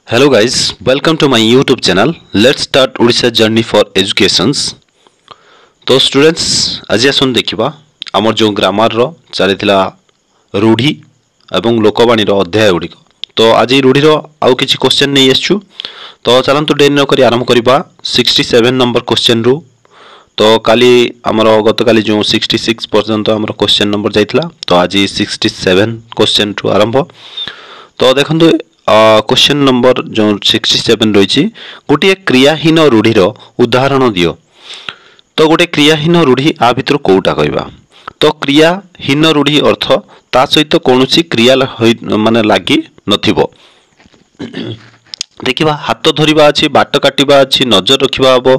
Hello guys, welcome to my YouTube channel. Let's start Odisha journey for educations. तो students आज आसन देखा आमर जो ग्रामर चली रूढ़ी एवं लोकवाणी अध्याय गुड़िक तो आज रूढ़ीर आउ कि क्वेश्चन नहीं आसचु तो चलतु डेरी नक आरंभ करवा 67 नंबर क्वेश्चन रु तो काली आमर गत काली जो 66 पर्यंत आमर क्वेश्चन नंबर जाइथिला तो आज 67 क्वेश्चन रु आरंभ तो देखंतु क्वेश्चन नंबर जो 67 रही गोटे क्रियाहीन रूढ़ीर उदाहरण दियो तो गोटे क्रियाहीन रूढ़ी आ भितर कोटा कहवा तो क्रियाहीन रूढ़ी अर्थ ता सहित कौन क्रिया माने लगी नथिबो देखिबा हाथ धरिबा अछि बाट काटिबा अछि नजर रखिबा हबो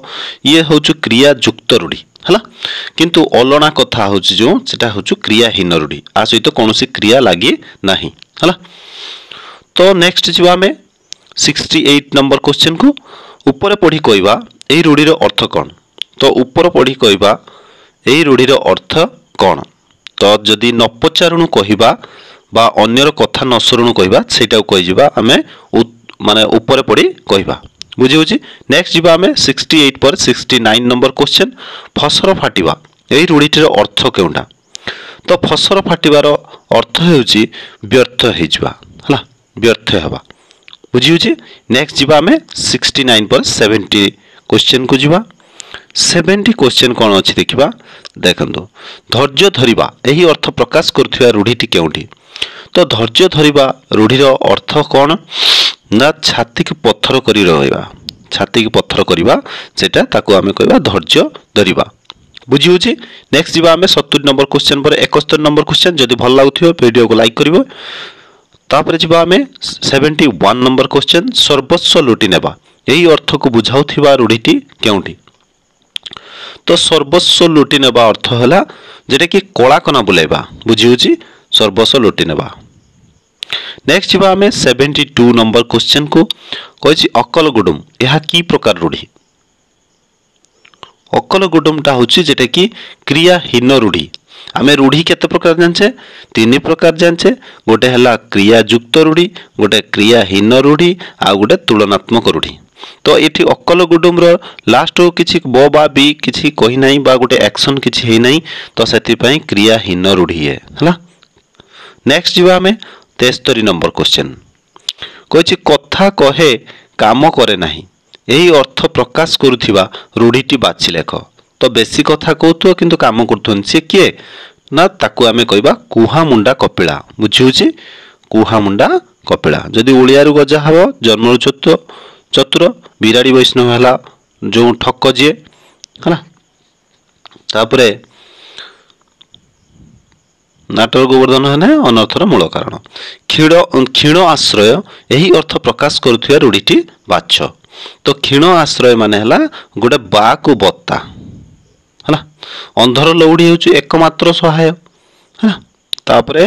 ये होचु क्रिया युक्त रूढ़ी हला किंतु अलणा कथा होचि जो सेटा होचु क्रियाहीन रूढ़ी आ सहित कौन क्रिया लगी नाही हला तो नेक्स्ट जीवा आमे 68 नंबर क्वेश्चन को ऊपर पढ़ी कहवा एही रूढ़ीर अर्थ कौन तो ऊपर पढ़ी कहवा एही रूढ़ीर अर्थ कौन तो जदि न पचारुणु कहवा बा अन्यर कथा न शुणु कहवा सेटा कहि जिबा आमे माने ऊपर पढ़ी कहवा बुझी होची नेक्स्ट जीवा आमे 68 पर 69 नंबर क्वेश्चन फसर फाटिबा एही रूढ़ीटीर अर्थ केउंडा तो फसर फाटिबार अर्थ हेउची व्यर्थ हे जिबा हला व्यर्थ हवा बुझी होची नेक्स्ट जीवा आमे 69 पर 70 क्वेश्चन को जीवा 70 क्वेश्चन कौन अच्छी देखा देखो धैर्य धरिबा यही अर्थ प्रकाश करुवा रूढ़ीटी केउंठी तो धैर्य धरिबा रूढ़ीर अर्थ कौन ना छाती की पत्थर करी रहइबा छाती की पत्थर करिबा सेटा ताको आमे कहबा धैर्य धरिबा बुझी होची नेक्स्ट जीवा आमे 70 नंबर क्वेश्चन पर 71 नंबर क्वेश्चन जदि भल लागुथिबो वीडियो को लाइक करिवो तापर जीवा आमे 71 नंबर क्वेश्चन सर्वस्व लुटी नेबा यही अर्थ को बुझाउथिबा रूढ़ीटी केउंठी तो सर्वस्व लुटी नेबा अर्थ होला जेटा कि कला कना बुलाइबा बुझी होची सर्वस्व लुटी नेबा नेक्स्ट जीवा आमे 72 नंबर क्वेश्चन को कहिछि अकल गुडुम यह की प्रकार रूढ़ी अकल गुडुमटा होछि जेटा कि क्रियाहीन रूढ़ी आमे रूढ़ी केते प्रकार जानछे तीन प्रकार जानछे गोटे हला क्रिया युक्त रूढ़ी गोटे क्रियाहीन रूढ़ी आ गोटे तुलनात्मक रूढ़ी तो ये अकल गुडुम लास्ट किसी ब बा बी किसी कही नहीं बा गोटे एक्शन किसी है नहीं तो से क्रियाहीन रूढ़ी है हला नेक्स्ट जीवा आमे 73 नंबर क्वेश्चन कहिछि कथा कहे काम करे नहीं यही अर्थ प्रकाश करुथिबा रूढ़ीटी बाछि लेख तो बेसी कथा कहथुवा किंतु काम करथुन से किए ना ताकू आमे कहबा कुहा मुंडा कपिला बुझी होछि कुहा मुंडा कपिला जदि ओलिया रु गजा हबो जन्मरु चतुर बिराड़ी वैष्णव है जो ठक जी है तापरे नाटर गोवर्धन है अनर्थर मूल कारण क्षीण आश्रय यही अर्थ प्रकाश करुवा रूढ़ीटी बाछ तो क्षीण आश्रय माने हला गोटे बा को बत्ता है अंधर लौड़ी हूँ एकमात्र सहाय है तापरे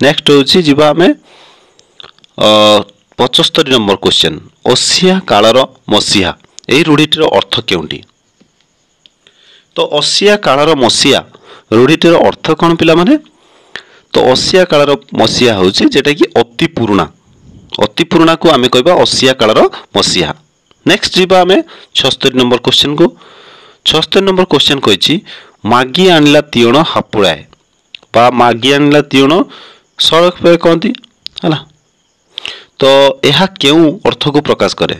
नेक्स्ट हूँ जीवा आमे 75 नंबर क्वेश्चन असिया कालर मसीहा यही रूढ़ीटीर अर्थ केउंटी तो असिया कालर मसीहा रूढ़ीटीर अर्थ कौन पिला माने तो असिया कालर मसीहा होची जेटा कि अति पुराणा को आमे कहबा असिया कालर मसीहा नेक्स्ट जीवा आमे 76 नंबर क्वेश्चन को 76 नंबर क्वेश्चन कहिछि मागी आनला तियण हापुड़ाए बा मागी आनला तियण सड़क पे कहती है तो यह क्यों अर्थ को प्रकाश करे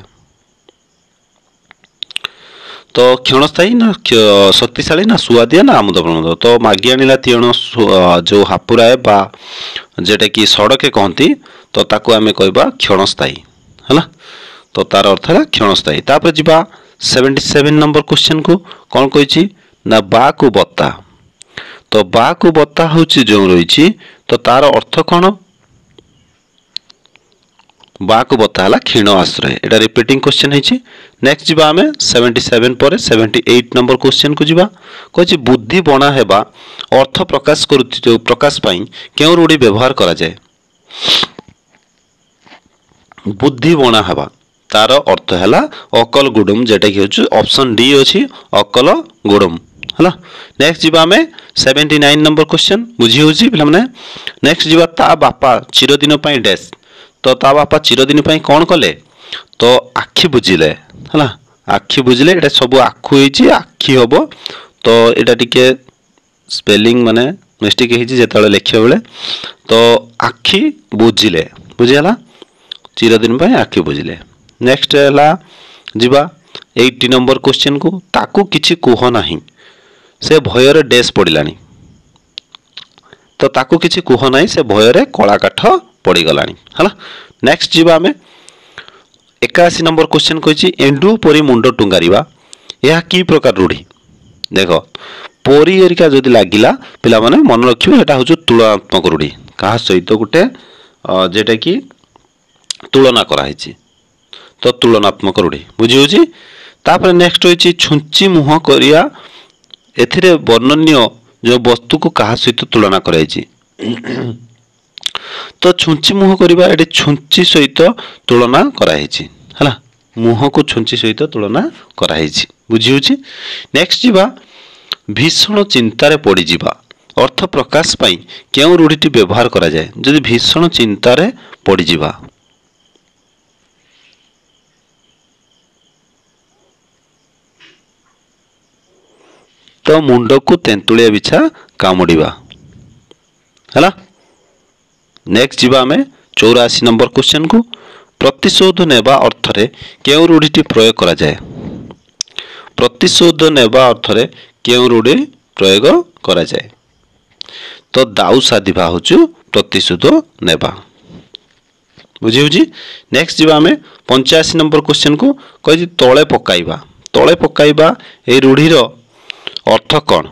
तो क्षणस्थायी ना शक्तिशाली ना सुआदिया ना आमुद प्रमोद तो मागी आनिला तीण जो हापुराए बा जेटा कि सड़के कहती तो ताको आमे कहबा क्षणस्थायी है तो तार अर्थ है क्षणस्थायी तापर जीवा 77 नंबर क्वेश्चन को कौन कहिछि ना बा को बत्ता तो बा को बत्ता होछि जो रही तो तार अर्थ कौन बा को बता है क्षीण आश्रय एटा रिपीटिंग क्वेश्चन है नेक्स्ट जीवा आमे 77 पर 78 नंबर क्वेश्चन को जीवा कहि बुद्धि बणा हेबा अर्थ प्रकाश करू प्रकाश पाई केउ रूढ़ी व्यवहार करा जाए बुद्धि बणा हेबा तार अर्थ है अकल गुडुम जेटा कि होछु ऑप्शन डी अछि अकल गुडुम हला नेक्स्ट जीवा आमे 79 नंबर क्वेश्चन बुझी होछि पिला माने नेक्स्ट जीवा ता बापा चिरदिन पई डैश तो ता बापा चिरदिन पई कौन कले तो आखि बुझिले हला आखि बुझिले एटा सब आखु होईची आखि हबो तो एटा टिके स्पेलिंग माने मिस्टेक होईची जेतले लिखिया बेले तो आखि बुझिले बुझिला चिरदिन पय आखि बुझिले। नेक्स्ट हला जिबा 80 नंबर क्वेश्चन को ताकू किछि कुह नाही से भयर डैश पड़िलानी तो ताकू किछि कुह नाही से भयर कला काठ पड़ी गलानी हला। नेक्स्ट जीवा हमें 81 नंबर क्वेश्चन कहिछि एंडु परी मुंड टुंगारिबा यह की प्रकार रूढ़ी देखो परी एरिका जदि लागिला पिला माने मन रखिबो एटा होछु तुलनात्मक रूढ़ी कहा सहित गुटे जेटा की तुलना करा हिछि तो तुलनात्मक रूढ़ी बुझी होछि। तापर नेक्स्ट होछि छुंची मुह करिया एथिरे वर्णनीय जो वस्तु को कहा सहित तुलना कराइछि तो छुंची मुह करिबा एटे छुंची सहित तुलना कराइछि हला मुह को छुंची सहित तुलना कराइछि बुझी होछि। नेक्स्ट जीवा भीषण चिंतारे पड़ी जीवा अर्थ प्रकाश पाई केउ रूढ़ीटी व्यवहार करा जाए जदि भीषण चिंतारे पड़ी जीवा तो मुंड को तेंतुलिया बिछा कामुड़ीबा हला। नेक्स्ट जीवा में 84 नंबर क्वेश्चन को प्रतिशोध नेबा अर्थ रे केउ रूढ़ीटी प्रयोग करा जाए प्रतिशोध नेबा अर्थ रे केउ रूढ़ी प्रयोग करा जाए तो दाऊ साधिबा होछु प्रतिशोध नेबा बुझी होछि। नेक्स्ट जीवा में 85 नंबर क्वेश्चन को कहि तळे पकाइबा ए रूढ़ीर अर्थ कौन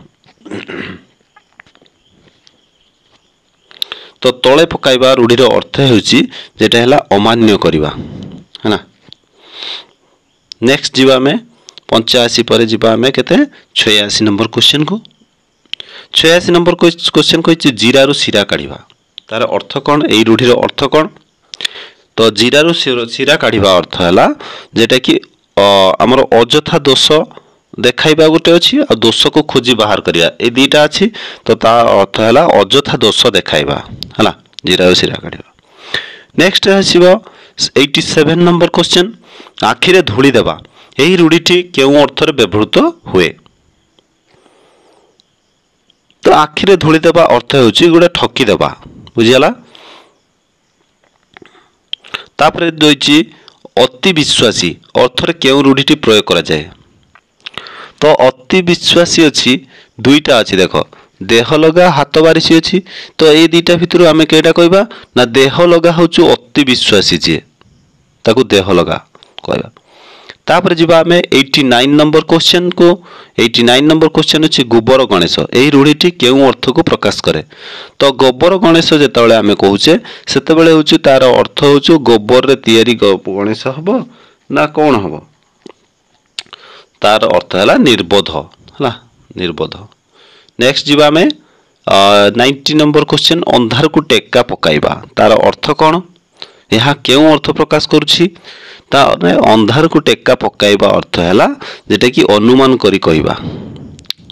तो तळे पकाइबा रूढ़ीर अर्थ होछि जेटा हला अमान्य करिबा है ना। नेक्स्ट जीवा में 85 पर जीवा में केते 86 नंबर क्वेश्चन को 86 नंबर क्वेश्चन कहिछि जीरारु सिरा काढिबा तार अर्थ कौन एई रूढ़ीर अर्थ कौन तो जीरारु सिरा काढिबा अर्थ हला जेटा कि हमर अजथा दोष देखाइबा गोटे अछि आ दोष को खोजी बाहर करिया ए दीटा अछि तो ता अर्थ हला अजथा दोष देखाइबा हला जीरा सिरा काढिबा। नेक्स्ट आसीबो 87 नंबर क्वेश्चन आखिरे धूली देबा एही रूढ़ीटी केउ अर्थ रे व्यवहृत हुए तो आखिरे धूली देबा अर्थ होछि गोटे ठकी देबा बुझियाला। तापरे दोइछि अति विश्वासी अर्थ रे केउ रूढ़ीटी प्रयोग करा जाए तो अति विश्वासी अच्छी दुईटा अच्छी देख देह लगा हाथ बारिशी अच्छी तो ये दुईटा भितर आम कईटा कहबा ना देह लगा हूँ अति विश्वासी जी ताकू देह लगा कहबा। तापर जीवा आम 89 नंबर क्वेश्चन को 89 नंबर क्वेश्चन अच्छी गोबर गणेश यही रूढ़ीटी केउ अर्थ को प्रकाश करे तो गोबर गणेश जेतेबेले आम कहूचे सेतेबेले होची तार अर्थ होची गोबर रे तैयारी गणेश हबो ना कौन हबो तार अर्थ है निर्बोध है निर्बोध। नेक्स्ट जीवा में 90 नंबर क्वेश्चन अंधार को टेक्का पकाइबा तार अर्थ कौन यह केउ अर्थ प्रकाश करुछि ताने अंधार को टेक्का पकाइबा अर्थ है जेटा कि अनुमान करी कहबा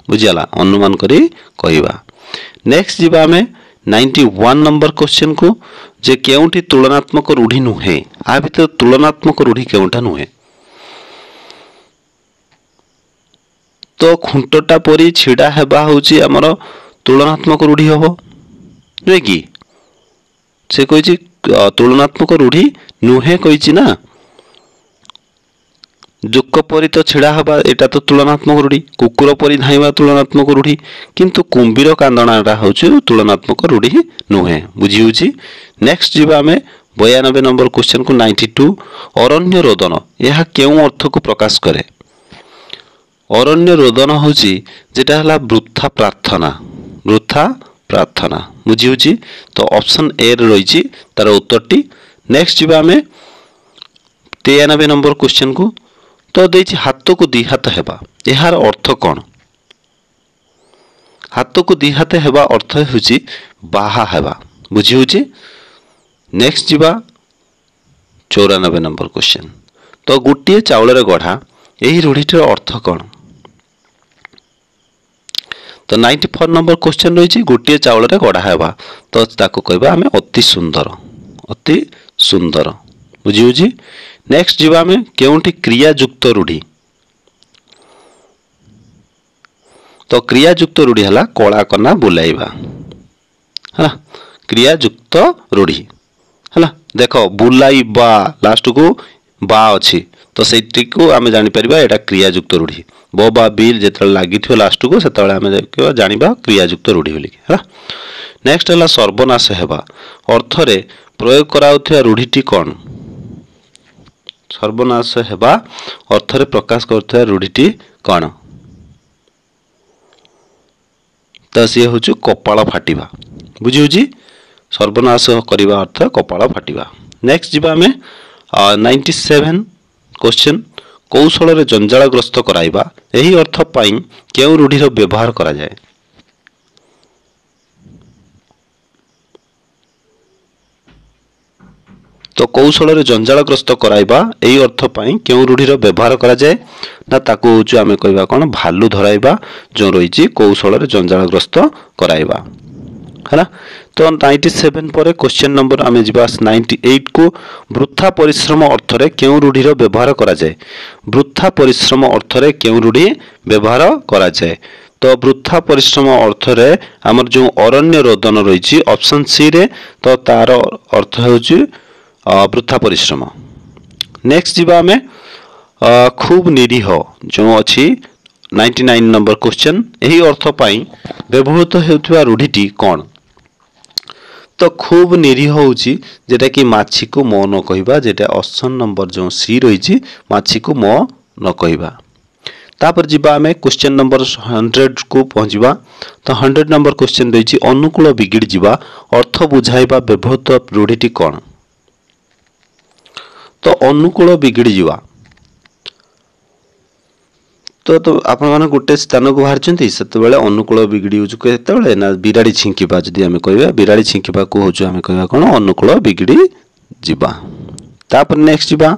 बुझियाला अनुमान करी कहबा। नेक्स्ट जीवा में 91 नंबर क्वेश्चन को जे केउठी तुलनात्मक रूढ़ी नुहे आ भितर तुलनात्मक रूढ़ी केउठा नुहे तो खुंटटा परी छिड़ा हेबा होची हमर तुलनात्मक रूढ़ी हबो नै कि से कहिछि तुलनात्मक रूढ़ी नुहे कहिछि ना जुक परी तो छिड़ा हेबा एटा तो तुलनात्मक रूढ़ी कुकुर परी धाइबा तुलनात्मक रूढ़ी किंतु कुंभीर कांदणाटा होची तुलनात्मक रूढ़ी नुहे बुझी होची। नेक्स्ट जीवा में 92 नंबर क्वेश्चन को 92 अरण्य रोदन यह केउ अर्थ को प्रकाश करे अरण्य रोदन होची जेटा हला वृथा प्रार्थना बुझी होची तो ऑप्शन ए रे रहिची तार उत्तरटी। नेक्स्ट जीवा में 93 नंबर क्वेश्चन को तो देछि हाथ को दी हाथ हेबा यार अर्थ कौन हाथ को दी हाथ हेबा अर्थ होची बाहा हेबा बुझी होची। नेक्स्ट जीवा 94 नंबर क्वेश्चन तो गोटे चाउल रे गढ़ा यही रूढ़ीटर अर्थ कौन तो 94 नंबर क्वेश्चन रही गोटे चाउल रे गढ़ा हेबा तो ताको कहबा हमें अति सुंदर बुझी होची। नेक्स्ट जीवा में केउंठी क्रिया युक्त रूढ़ी। तो क्रिया युक्त रूढ़ी हला कला कना बुलाइबा है क्रिया युक्त रूढ़ी है देखो बुलाइबा लास्ट को बा अच्छी तो सेठी को आम जापर यहाँ क्रिया युक्त रूढ़ी ब बा बिल जो लगी लास्ट को से जाना क्रिया युक्त रूढ़ी बोलिकी है। नेक्स्ट है सर्वनाश हेबा अर्थरे प्रयोग कराउथिया रूढ़ीटी कौन। सर्वनाश हेबा अर्थरे प्रकाश करुथिया रूढ़ीटी कौन। तो सी हूँ कपाल फाटिबा बुझी होची सर्वनाश करने अर्थ कपाल फाटिबा। नेक्स्ट जीवा आम 97 क्वेश्चन कौशल रे जंजालग्रस्त कराइबा यही अर्थ पाई केउ रूढ़ीर व्यवहार करा जाए। तो कौशल रे जंजालग्रस्त कराइबा यही अर्थ पाई केउ रूढ़ीर व्यवहार करा जाए ना ताकू होचु आमे कहबा कोन भालू धराइबा जो रहिछि कौशल रे जंजालग्रस्त कराइबा है ना। तो 97 पर क्वेश्चन नंबर आम जा 98 को वृथा परिश्रम अर्थरे क्यों रूढ़ीर व्यवहार करा जाए। वृथा परिश्रम अर्थरे क्यों रूढ़ी व्यवहार करा जाए। तो वृथा परिश्रम अर्थरे आमर जो अरण्य रोदन रही ऑप्शन सी रे तो तार अर्थ होची वृथा परिश्रम। नेक्स्ट जीवा आम खूब निरीह जो अच्छी 99 नंबर क्वेश्चन यही अर्थ पाई व्यवहृत होउथुवा रूढ़ीटी कौन। तो खूब निरीह होची जेटा कि माछी को मो न कहबा जेटा ऑप्शन नंबर जो सी रही माछी को मो न कहबा। तापर जीवा आमे क्वेश्चन नंबर 100 को पहुंचबा। तो 100 नंबर क्वेश्चन रही अनुकूल बिगिड़ जीवा अर्थ बुझाइबा व्यवहृत रूढ़ीटी कौन। तो अनुकूल बिगिड़ जीवा तो आपण माने गोटे स्थान को बाहर से अनुकूल बिगिड़ी हो केतबेले ना बिराड़ी छिंकिबा जदि आमे कहबा बिराड़ी छिंकिबा को होजो आमे कहबा कोन अनुकूल बिगिड़ी जीवा। तापर नेक्स्ट जीवा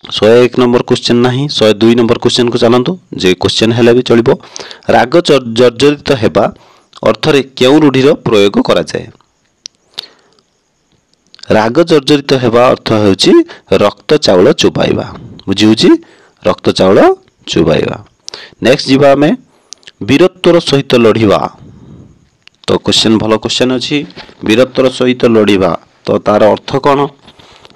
101 नंबर क्वेश्चन नहीं 102 नंबर क्वेश्चन को चलंतु जे क्वेश्चन हेले भी चलिबो। राग जर्जरित हेबा अर्थरे केउ रूढ़ीर प्रयोग करा जाए। राग जर्जरित हेबा अर्थ होची रक्त चावल चुबाइबा बुझी होची रक्त चावल चुबाइबा। नेक्स्ट जीवा में वीरत्वर सहित लड़िबा। तो क्वेश्चन भलो क्वेश्चन अच्छी वीरत्वर सहित लड़िबा तो तार अर्थ कौन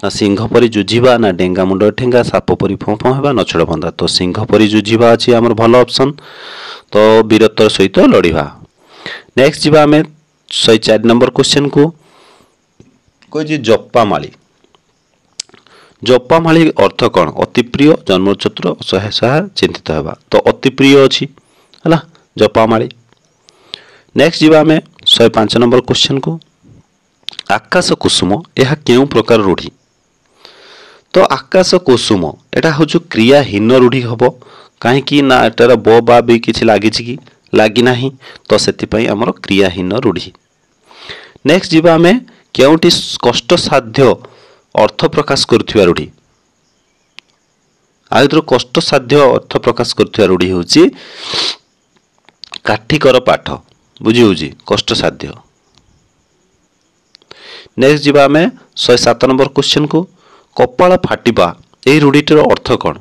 ना सिंह परी जुझिबा ना डेंगा मुंड ठेंगा साप परी फों फों हेबा नछड़ बंदा। तो सिंह परी जुझिबा अच्छी आमर भलो ऑप्शन तो वीरत्वर सहित लड़िबा। नेक्स्ट जीवा आम 104 नंबर क्वेश्चन को कोई जप्पा माली। जप्पा माली अर्थ कौन अति प्रिय जन्मचतुर सहसा चिंतित हेबा। तो अति प्रिय अच्छी है जप्पा माली। नेक्स्ट जीवा आम 105 नंबर क्वेश्चन को आकाश कुसुम यह क्यों प्रकार रूढ़ी। तो आकाश कुसुम एटा हूँ क्रियाहीन रूढ़ी हम कहीं ना एटार ब बा भी किसी लगी कि लगी ना तो से आमर क्रियाहीन रूढ़ी। नेक्स्ट जीवा आम केउटी कष्ट साध्य अर्थ प्रकाश करुवा रूढ़ी। आदि कष्ट साध्य अर्थ प्रकाश करुवा रूढ़ी हूँ काठिकर पाठ बुझी हूँ कष्ट साध्य। नेक्स्ट जीवा आम 107 नंबर क्वेश्चन को कपाल फाटिबा यही रूढ़ीटर अर्थ कौन।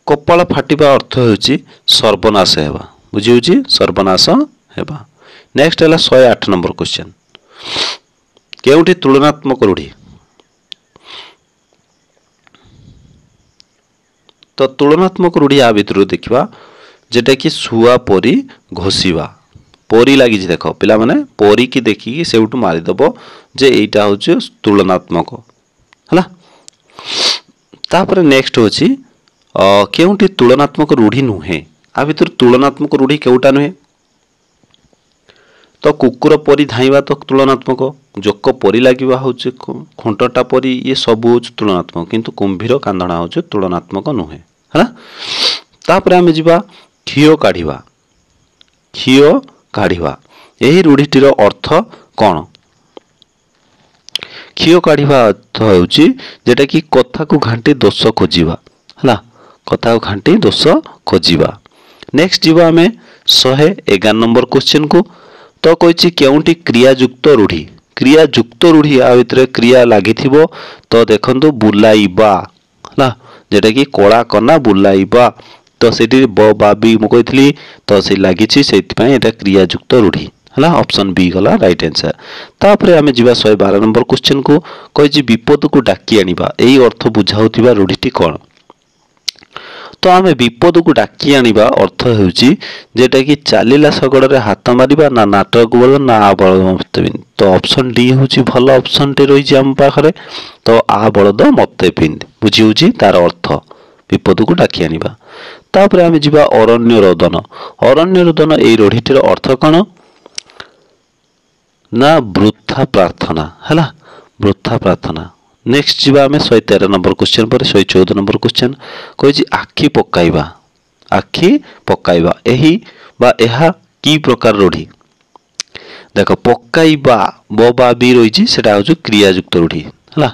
कपाल फाटिबा अर्थ होची सर्वनाश हेबा बुझी होची सर्वनाश हेबा। नेक्स्ट है 108 नंबर क्वेश्चन केउठी तुलनात्मक रूढ़ी। तो तुलनात्मक रूढ़ी आ भितर देखा जेटा कि शुआ परी घोषिबा परी लगी देख पिला माने परी की देखिकी सेउटू मारिदेव जे एटा हूँ तुलनात्मक है। तापर नेक्स्ट होची केउठी तुलनात्मक रूढ़ी नुहे आ भितर तुलनात्मक रूढ़ी केउटा नुहे। तो कुकुर परी धाइबा तो तुलनात्मक जोक परी लगे हूँ खुंटटा परी ये सब हूँ तुलनात्मक किंतु कुंभीर कांदणा हूँ तुलनात्मक नुहे है। तापर आम जा खीओ काढ़िबा खीओ काढ़िबा यही रूढ़ीटीर अर्थ कौन। खीओ काढ़िबा अर्थ होची जेटा कि कथा को घांटी दोष खोजिबा है कथा को घांटी दोष खोजिबा। नेक्स्ट जीवा आम 111 नंबर क्वेश्चन को तो कही केउटी क्रियायुक्त रूढ़ी क्रिया युक्त रूढ़ी आ भितर क्रिया लगी तो देखो बुलाइबा है जेटा कि कला कना बुलाइबा तो सेठी ब बा बी मु कही तो से लगी क्रिया युक्त रूढ़ी है ऑप्शन बी गला राइट आंसर। तापर आम जा 112 नंबर क्वेश्चन को कही विपद को डाकी आनिबा एई अर्थ बुझाउथिबा रूढ़ीटी कौन। तो आम विपद को डाकी आनिबा अर्थ होउची जेटा कि चलिला शगड़ रे हाथ मारिबा ना नाटक बोल ना आ बलद मते पिंध तो ऑप्शन डी होउची भल ऑप्शन टे रही आम पाखरे तो आ बलद मते पिंध बुझी होउची तार अर्थ विपद को डाकी आनिबा। तापर आम जा अरण्य रोदन एई रूढ़ीटीर अर्थ कौन ना वृथा प्रार्थना है वृथा प्रार्थना। नेक्स्ट जी आम 113 नंबर क्वेश्चन पर 114 नंबर क्वेश्चन कही आखि पकाइबा एही बा एहा की प्रकार रूढ़ी देख पकाइबा ब बा बी रही सेटा हो क्रिया युक्त रूढ़ी है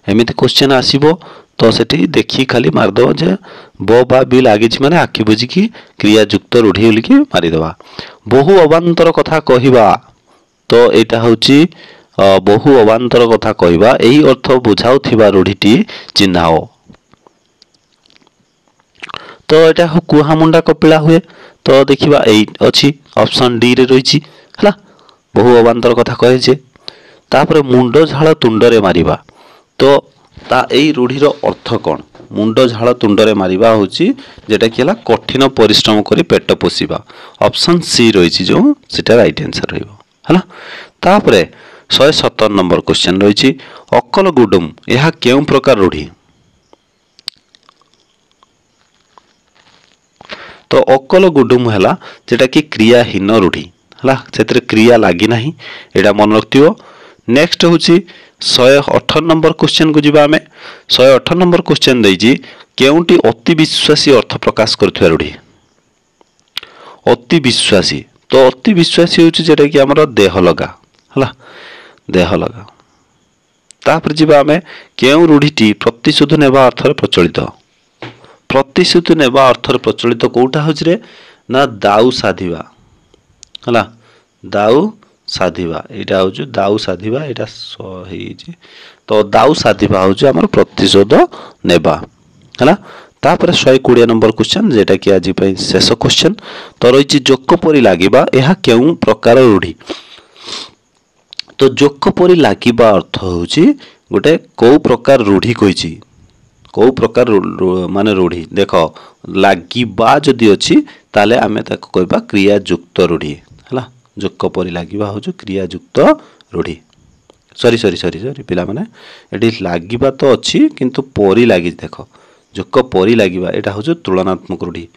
एमती क्वेश्चन आसीबो तो सेठी देखी खाली मारदेव जे ब बा बी लगी माने आखि बुझिकी क्रिया युक्त रूढ़ी बोलिकी मारिदेवा। बहु अबांतर कथा कहवा तो यहाँ हूँ बहु अबांतर कथा कहवा यही अर्थ बुझाउथिबा रूढ़ीटी चिन्हाओ तो यहाँ कुहा मुंडा कपिला हुए तो देखिबा एई अछि ऑप्शन डी रे रही है बहु अबांतर कथा कहे जे। तापर मुंड झाल तुंडरे मारिबा तो ता एई रूढ़ीर अर्थ कौन मुंड झाल तुंडरे मारिबा होची जेटा कि हला कठिन परिश्रम करी पेट पोषिबा ऑप्शन सी रही जो सेटा राइट आंसर रहइबो है। तापरे 117 नंबर क्वेश्चन रही अकल गुडुम यह केउं प्रकार रूढ़ी तो अकल गुडुम है जेटा कि क्रियाहीन रूढ़ी है से क्रिया लगी ना यहाँ मन रखियो। नेक्स्ट हूँ 118 नंबर क्वेश्चन को जीवा आम 118 नंबर क्वेश्चन देजी केउंटी अति विश्वासी अर्थ प्रकाश करुवा रूढ़ी अति विश्वासी तो अति विश्वासी हूँ जेटा कि आमर देह लगा है देह लगा। तापर जीवा आम केउं रूढ़ीटी प्रतिशोध नेबा अर्थरे प्रचलित प्रतिशोध नेबा अर्थरे प्रचलित कोटा हूँ रे ना दाऊ साधिबा है दाऊ साधिबा यहाँ हूँ दाऊ साधिबा यहाँ तो दाऊ साधिबा हूँ आमर प्रतिशोध नेबा है। तापर 120 नंबर क्वेश्चन जेटा कि आज शेष क्वेश्चन तो रही जोक परी लागिबा यह केउं प्रकार रूढ़ी तो जोक परी लागिबा अर्थ होची गोटे कौ प्रकार रूढ़ी कही कौ प्रकार माने रूढ़ी देख लागिबा जदि अछि ताले आमे ताको कहबा क्रिया युक्त रूढ़ी है जोक परी लागिबा हो क्रिया युक्त रूढ़ी सॉरी सॉरी सॉरी सॉरी पिला माने एटी लागिबा तो अछि किंतु परी लागि देख जोक परी लागिबा एटा हो तुलनात्मक रूढ़ी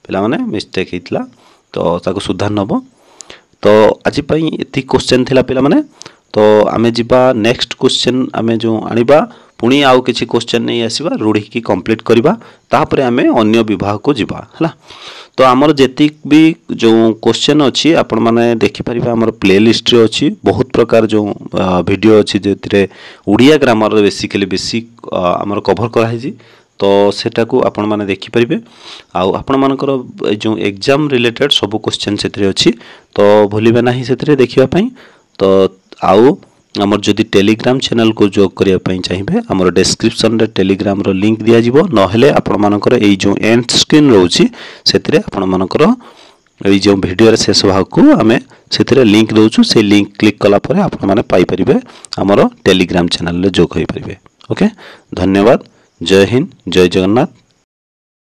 पिला माने मिस्टेक हेतला तो ताको सुधार नब। तो आज एति क्वेश्चन थिला पिला माने तो आमे जिबा नेक्स्ट क्वेश्चन आमे जो आनिबा पुणी आउ किछि क्वेश्चन नहीं आसीबा रूढ़ी की कंप्लीट करिबा तापरे आमे अन्य विभाग को जिबा हला। तो आमर जेतिक भी जो क्वेश्चन अच्छी आपण माने देखि परिबा आमर प्ले लिस्ट रे अच्छी बहुत प्रकार जो वीडियो अच्छी जेतिरे उड़िया ग्रामर बेसिकली बेसिक आमर कवर कराई तो सेटा को आपण माने देखि परिबे आउ आपण मानकर जो एग्जाम रिलेटेड सब क्वेश्चन सेतिरे अच्छी तो भूलिबे नाही सेतिरे देखिबा पई। तो आउ आमर जदि टेलीग्राम चैनल को जॉइन करिया पई चाहिए आमर डिस्क्रिप्शन रे टेलीग्राम रो लिंक दिया जिवो नहले आपण मानकर एई जो एंड स्क्रीन रहउची सेतिरे आपण मानकर एई जो वीडियो रे शेष भाग को आमे सेतिरे लिंक दोछु से लिंक क्लिक कला परे आपण माने पाई परिबे आमर टेलीग्राम चैनल रे जॉइन होई परिबे। ओके धन्यवाद जय हिंद जय जगन्नाथ।